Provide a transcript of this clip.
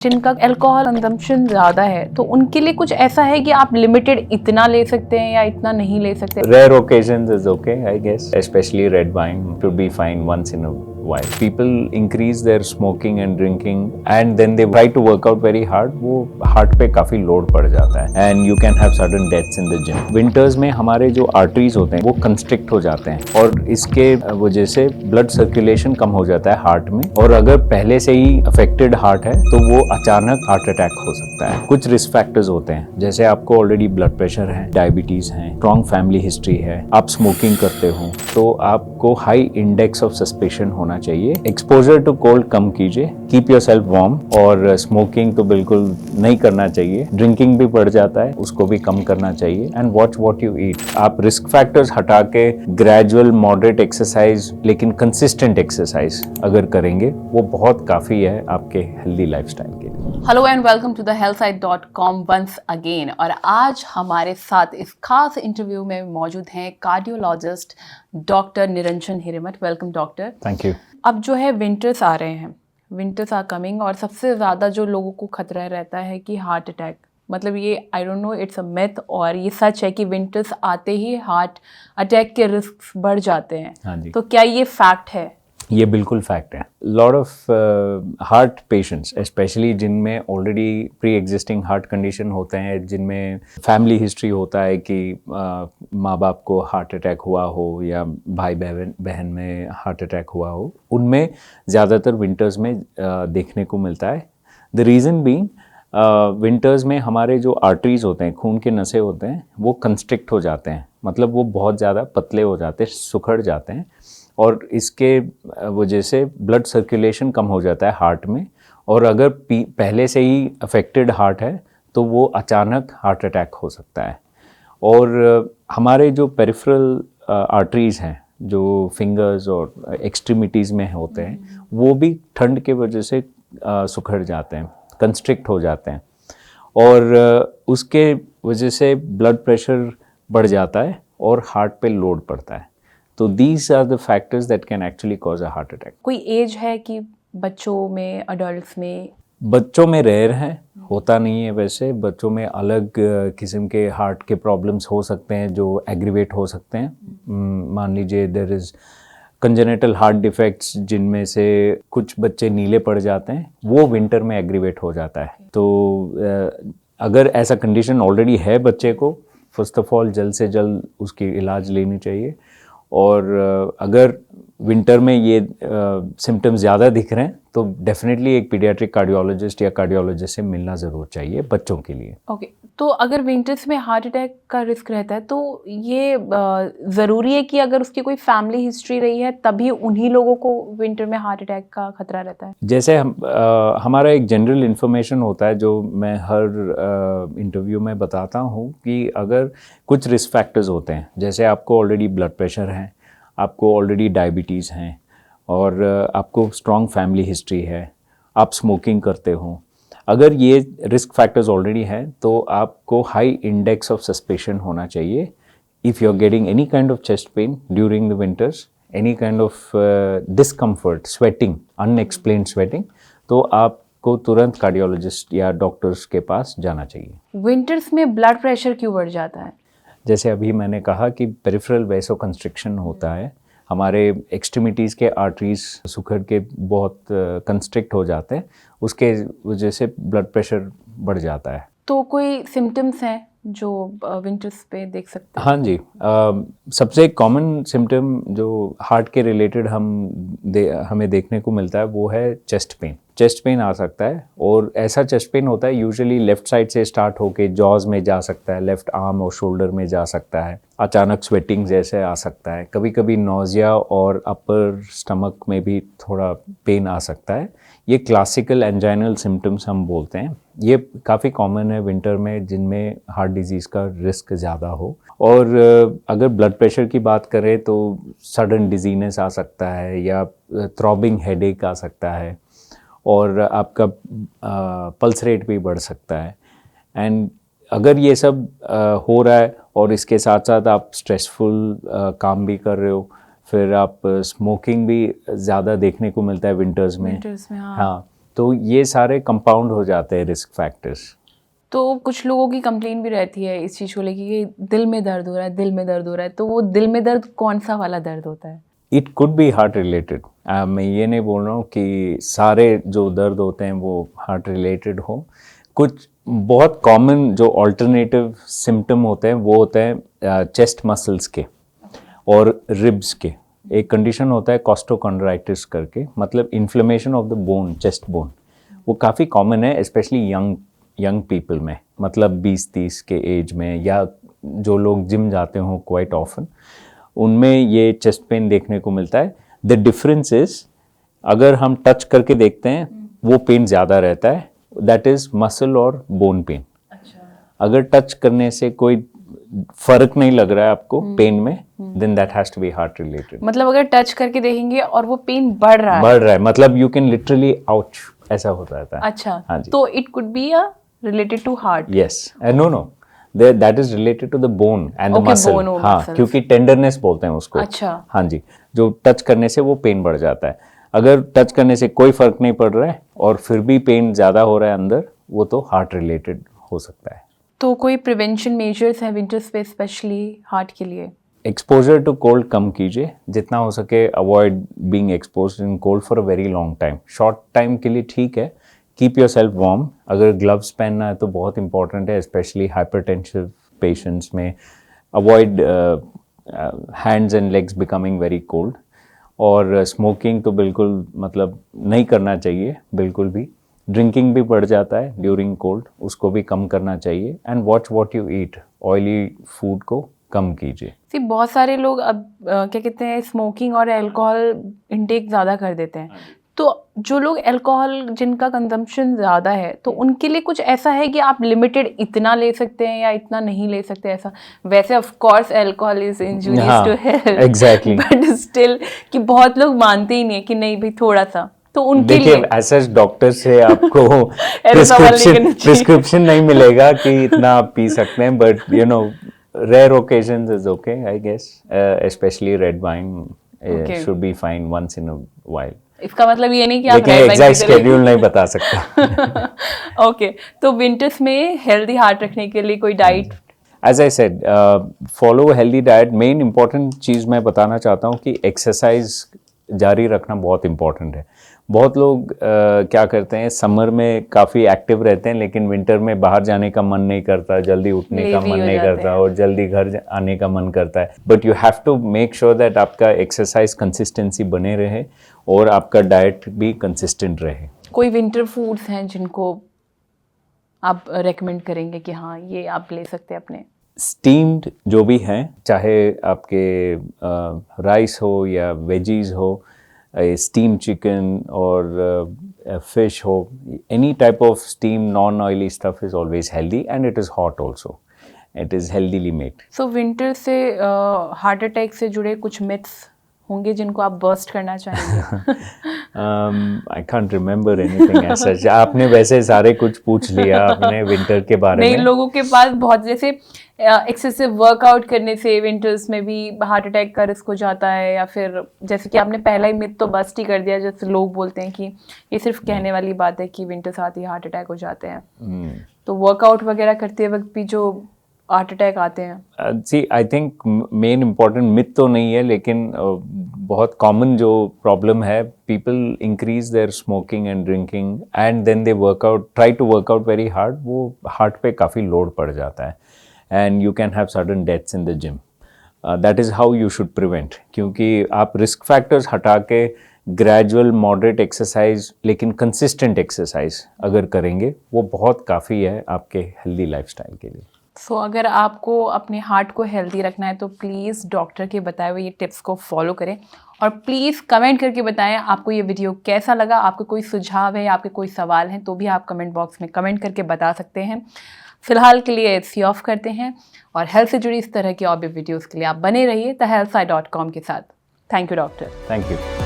जिनका alcohol consumption ज़्यादा है तो उनके लिए कुछ ऐसा है कि आप लिमिटेड इतना ले सकते हैं या इतना नहीं ले सकते? Rare occasions is okay, I guess. Especially red wine should be fine once in a while. People increase their smoking and drinking and then they try to work out very hard. वो heart पे काफी load पड़ जाता है and you can have sudden deaths in the gym. Winters में हमारे जो arteries होते हैं वो constrict हो जाते हैं और इसके वजह से blood circulation कम हो जाता है heart में और अगर पहले से ही affected heart है तो वो अचानक हार्ट अटैक हो सकता है। कुछ रिस्क फैक्टर्स होते हैं जैसे आपको ऑलरेडी ब्लड प्रेशर है, डायबिटीज है, स्ट्रॉन्ग फैमिली हिस्ट्री है, आप स्मोकिंग करते हो तो आपको हाई इंडेक्स ऑफ सस्पेशन होना चाहिए। एक्सपोजर टू कोल्ड कम कीजिए, कीप योरसेल्फ वार्म और स्मोकिंग तो बिल्कुल नहीं करना चाहिए। ड्रिंकिंग भी बढ़ जाता है, उसको भी कम करना चाहिए and watch what you eat. आप रिस्क फैक्टर्स हटा के ग्रेजुअल मॉडरेट एक्सरसाइज लेकिन कंसिस्टेंट एक्सरसाइज अगर करेंगे वो बहुत काफी है आपके हेल्दी लाइफस्टाइल के लिए। Hello and welcome to the healthsite.com once again. और आज हमारे साथ इस खास इंटरव्यू में मौजूद हैं cardiologist doctor Niranjan Hiremath. Welcome doctor. Thank you. अब जो है विंटर्स आ रहे हैं, विंटर्स आर कमिंग और सबसे ज़्यादा जो लोगों को खतरा रहता है कि हार्ट अटैक, मतलब ये I don't know it's a myth और ये सच है कि विंटर्स आते ही हार्ट अटैक के रिस्क बढ़ जाते हैं। हाँ जी। तो क्या ये फैक्ट है? ये बिल्कुल फैक्ट है। Lot of heart patients specially जिनमें already pre existing heart condition होते हैं, जिनमें फैमिली हिस्ट्री होता है कि माँ बाप को हार्ट अटैक हुआ हो या भाई बहन में हार्ट अटैक हुआ हो, उनमें ज़्यादातर विंटर्स में देखने को मिलता है। द रीज़न बीइंग विंटर्स में हमारे जो आर्टरीज होते हैं, खून के नसें होते हैं, वो कंस्ट्रिक्ट हो जाते हैं, मतलब वो बहुत ज़्यादा पतले हो जाते हैं, सुखड़ जाते हैं और इसके वजह से ब्लड सर्कुलेशन कम हो जाता है हार्ट में और अगर पहले से ही अफेक्टेड हार्ट है तो वो अचानक हार्ट अटैक हो सकता है। और हमारे जो पेरिफेरल आर्टरीज हैं जो फिंगर्स और एक्सट्रीमिटीज़ में होते हैं वो भी ठंड के वजह से सुखड़ जाते हैं, कंस्ट्रिक्ट हो जाते हैं और उसके वजह से ब्लड प्रेशर बढ़ जाता है और हार्ट पे लोड पड़ता है। तो these are the factors that can actually cause a heart attack. कोई एज है कि बच्चों में, अडल्ट्स में? बच्चों में रेयर है, होता नहीं है वैसे। बच्चों में अलग किस्म के हार्ट के प्रॉब्लम्स हो सकते हैं जो एग्रीवेट हो सकते हैं। मान लीजिए there is congenital heart defects जिनमें से कुछ बच्चे नीले पड़ जाते हैं, वो विंटर में एग्रीवेट हो जाता है। तो अगर ऐसा कंडीशन ऑलरेडी है बच्चे को, फर्स्ट ऑफ ऑल जल्द से जल्द उसकी इलाज लेनी चाहिए और अगर विंटर में ये सिम्टम्स ज़्यादा दिख रहे हैं तो डेफिनेटली एक पीडियाट्रिक कार्डियोलॉजिस्ट या कार्डियोलॉजिस्ट से मिलना ज़रूर चाहिए बच्चों के लिए। ओके, तो अगर विंटर्स में हार्ट अटैक का रिस्क रहता है तो ये ज़रूरी है कि अगर उसकी कोई फैमिली हिस्ट्री रही है तभी उन्हीं लोगों को विंटर में हार्ट अटैक का खतरा रहता है? जैसे हमारा एक जनरल इन्फॉर्मेशन होता है जो मैं हर इंटरव्यू में बताता हूँ कि अगर कुछ रिस्क फैक्टर्स होते हैं, जैसे आपको ऑलरेडी ब्लड प्रेशर है, आपको ऑलरेडी डायबिटीज़ हैं और आपको स्ट्रॉन्ग फैमिली हिस्ट्री है, आप स्मोकिंग करते हो, अगर ये रिस्क फैक्टर्स ऑलरेडी हैं तो आपको हाई इंडेक्स ऑफ सस्पेशन होना चाहिए। If you are getting any kind of chest pain during the winters, any kind of discomfort, sweating, unexplained sweating, तो आपको तुरंत कार्डियोलॉजिस्ट या डॉक्टर्स के पास जाना चाहिए। विंटर्स में ब्लड प्रेशर क्यों बढ़ जाता है? जैसे अभी मैंने कहा कि पेरिफेरल वैसोकंस्ट्रिक्शन होता है, हमारे एक्सट्रीमिटीज़ के आर्टरीज सुखड़ के बहुत कंस्ट्रिक्ट हो जाते हैं, उसके वजह से ब्लड प्रेशर बढ़ जाता है। तो कोई सिम्टम्स हैं जो विंटर्स पे देख सकते हैं? हाँ जी, सबसे कॉमन सिम्टम जो हार्ट के रिलेटेड हमें देखने को मिलता है वो है चेस्ट पेन। चेस्ट पेन आ सकता है और ऐसा चेस्ट पेन होता है यूजुअली लेफ्ट साइड से स्टार्ट होके जॉज में जा सकता है, लेफ्ट आर्म और शोल्डर में जा सकता है, अचानक स्वेटिंग जैसे आ सकता है, कभी कभी नोजिया और अपर स्टमक में भी थोड़ा पेन आ सकता है। ये क्लासिकल एंजाइनल सिम्टम्स हम बोलते हैं। ये काफ़ी कॉमन है विंटर में जिनमें हार्ट डिजीज़ का रिस्क ज़्यादा हो। और अगर ब्लड प्रेशर की बात करें तो सडन डिजीनेस आ सकता है या थ्रॉबिंग हेडेक आ सकता है और आपका पल्स रेट भी बढ़ सकता है। एंड अगर ये सब हो रहा है और इसके साथ साथ आप स्ट्रेसफुल काम भी कर रहे हो, फिर आप स्मोकिंग भी ज़्यादा देखने को मिलता है विंटर्स में। हाँ। हाँ, तो ये सारे कंपाउंड हो जाते हैं रिस्क फैक्टर्स। तो कुछ लोगों की कंप्लेन भी रहती है इस चीज़ को लेके कि दिल में दर्द हो रहा है, दिल में दर्द हो रहा है। तो वो दिल में दर्द कौन सा वाला दर्द होता है? It could B heart related. मैं ये नहीं बोल रहा हूँ कि सारे जो दर्द होते हैं वो हार्ट रिलेटेड हो। कुछ बहुत कॉमन जो ऑल्टरनेटिव सिम्टम होते हैं वो होते हैं चेस्ट मसल्स के और रिब्स के। एक कंडीशन होता है कॉस्टोकॉन्ड्राइटिस करके, मतलब inflammation of the bone, chest bone. वो काफ़ी कॉमन है स्पेशली यंग पीपल में, मतलब 20-30 के एज में, या जो लोग जिम जाते हों क्वाइट ऑफन, उनमें ये चेस्ट पेन देखने को मिलता है। द डिफरेंस इज अगर हम टच करके देखते हैं वो पेन ज़्यादा रहता है, दैट इज़ मसल और बोन पेन। अगर टच करने से कोई फर्क नहीं लग रहा है आपको पेन में, then that has to be heart related. मतलब अगर टच करके देखेंगे और वो पेन बढ़ रहा है, मतलब यू कैन लिटरली आउच ऐसा हो जाता है। अच्छा, हाँ जी। तो it could be a related to heart. Yes, no that is related to the bone and the Okay, muscle. bone और हाँ, muscles। क्योंकि टेंडरनेस बोलते हैं उसको। अच्छा। हाँ जी, जो टच करने से वो पेन बढ़ जाता है। अगर टच करने से कोई फर्क नहीं पड़ रहा है और फिर भी पेन ज़्यादा हो रहा है अंदर, वो तो हार्ट रिलेटेड हो सकता है। तो कोई प्रिवेंशन मेजर्स हैं विंटर्स पे स्पेशली हार्ट के लिए? एक्सपोजर टू कोल्ड कम कीजिए, जितना हो सके avoid being exposed in cold for a very long time. Short time के लिए ठीक है, कीप योर सेल्फ वार्म। अगर ग्लव्स पहनना है तो बहुत इंपॉर्टेंट है, स्पेशली हाइपरटेंसिव पेशेंट्स में। Avoid hands and legs becoming very cold. और स्मोकिंग तो बिल्कुल मतलब नहीं करना चाहिए बिल्कुल भी। ड्रिंकिंग भी बढ़ जाता है ड्यूरिंग कोल्ड, उसको भी कम करना चाहिए। And watch what you eat, oily food को कम कीजिए। सी बहुत सारे लोग अब क्या कहते हैं, स्मोकिंग और अल्कोहल इनटेक ज़्यादा कर देते हैं। तो जो लोग अल्कोहल जिनका कंजम्पशन ज़्यादा है, तो उनके लिए कुछ ऐसा है कि आप लिमिटेड इतना ले सकते हैं या इतना नहीं ले सकते ऐसा? वैसे of course alcohol is injurious to health, exactly, but still कि बहुत लोग मानते ही नहीं है कि नहीं भाई थोड़ा सा, तो उनके देखिए लिए ऐसा डॉक्टर से आपको ऐसा सवाल नहीं करना चाहिए। प्रिस्क्रिप्शन नहीं मिलेगा कि इतना आप पी सकते हैं, but you know rare occasions is okay, I guess. Especially red wine Okay. should be fine once in a while. इसका मतलब ये नहीं कि आप लेकिन red wine एग्जैक्ट पीते रहिए। शेड्यूल नहीं बता सकता। ओके, तो विंटर्स में हेल्दी हार्ट रखने के लिए कोई diet? As I said, follow healthy diet. Main important चीज़ मैं बताना चाहता हूँ कि एक्सरसाइज जारी रखना बहुत इंपॉर्टेंट है। बहुत लोग क्या करते हैं, समर में काफ़ी एक्टिव रहते हैं लेकिन विंटर में बाहर जाने का मन नहीं करता, जल्दी उठने का Lazy मन हो नहीं जाते करता हैं। और जल्दी घर आने का मन करता है। But you have to make sure that आपका एक्सरसाइज कंसिस्टेंसी बने रहे और आपका डाइट भी कंसिस्टेंट रहे। कोई विंटर फूड्स हैं जिनको आप रेकमेंड करेंगे कि हाँ ये आप ले सकते हैं अपने? स्टीम्ड जो भी हैं, चाहे आपके राइस हो या वेजीज हो, स्टीम चिकन और फिश हो, any type of steam non-oily stuff is always healthy and it is hot also. It is healthily made. So winter से हार्ट अटैक से जुड़े कुछ मिथ्स होंगे जिनको आप बर्स्ट करना चाहेंगे? I can't remember anything as such. आपने वैसे सारे कुछ पूछ लिया आपने विंटर के बारे नहीं, में। लोगों के पास बहुत, जैसे एक्सेसिव वर्कआउट करने से विंटर्स में भी हार्ट अटैक का रिस्क हो जाता है, या फिर जैसे कि आपने पहला ही मिथ तो बस्ट ही कर दिया, जैसे लोग बोलते हैं कि ये सिर्फ कहने वाली बात है कि विंटर्स आते ही हार्ट अटैक हो जाते हैं। तो वर्कआउट वगैरह करते वक्त भी जो हार्ट अटैक आते हैं? See I think main important myth तो नहीं है, लेकिन बहुत कॉमन जो प्रॉब्लम है, people increase their smoking and drinking and then they work out, try to work out very hard, वो हार्ट पे काफ़ी लोड पड़ जाता है and you can have sudden deaths in the gym. That is how you should prevent, क्योंकि आप risk factors हटा के ग्रेजुअल मॉडरेट एक्सरसाइज लेकिन कंसिस्टेंट एक्सरसाइज अगर करेंगे, वो बहुत काफ़ी है आपके हेल्दी लाइफस्टाइल के लिए। सो अगर आपको अपने हार्ट को हेल्दी रखना है तो प्लीज़ डॉक्टर के बताए हुए ये टिप्स को फॉलो करें, और प्लीज़ कमेंट करके बताएं आपको ये वीडियो कैसा लगा। आपको कोई सुझाव है, आपके कोई सवाल हैं तो भी आप कमेंट बॉक्स में कमेंट करके बता सकते हैं। फिलहाल के लिए सी ऑफ करते हैं, और हेल्थ से जुड़ी इस तरह की और भी वीडियोज़ के लिए आप बने रहिए thehealthside.com के साथ। Thank you doctor. Thank you.